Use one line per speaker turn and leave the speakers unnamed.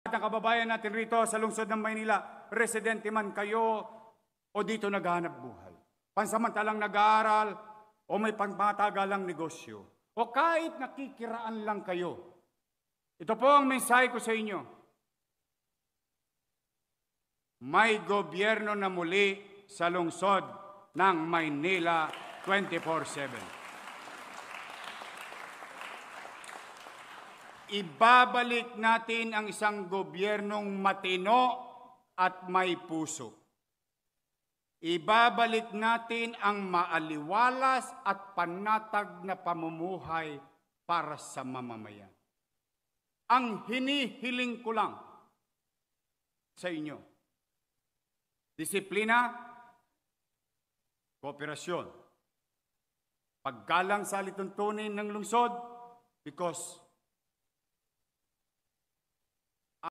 Ang kababayan natin rito sa lungsod ng Maynila, residente man kayo o dito naghahanap buhay, pansamantalang nag-aaral o may pangmatagalang negosyo, o kahit nakikiraan lang kayo. Ito po ang mensahe ko sa inyo. May gobyerno na muli sa lungsod ng Maynila 24/7. Ibabalik natin ang isang gobyernong matino at may puso. Ibabalik natin ang maaliwalas at panatag na pamumuhay para sa mamamayan. Ang hinihiling ko lang sa inyo, disiplina, kooperasyon, paggalang sa alituntunin ng lungsod, because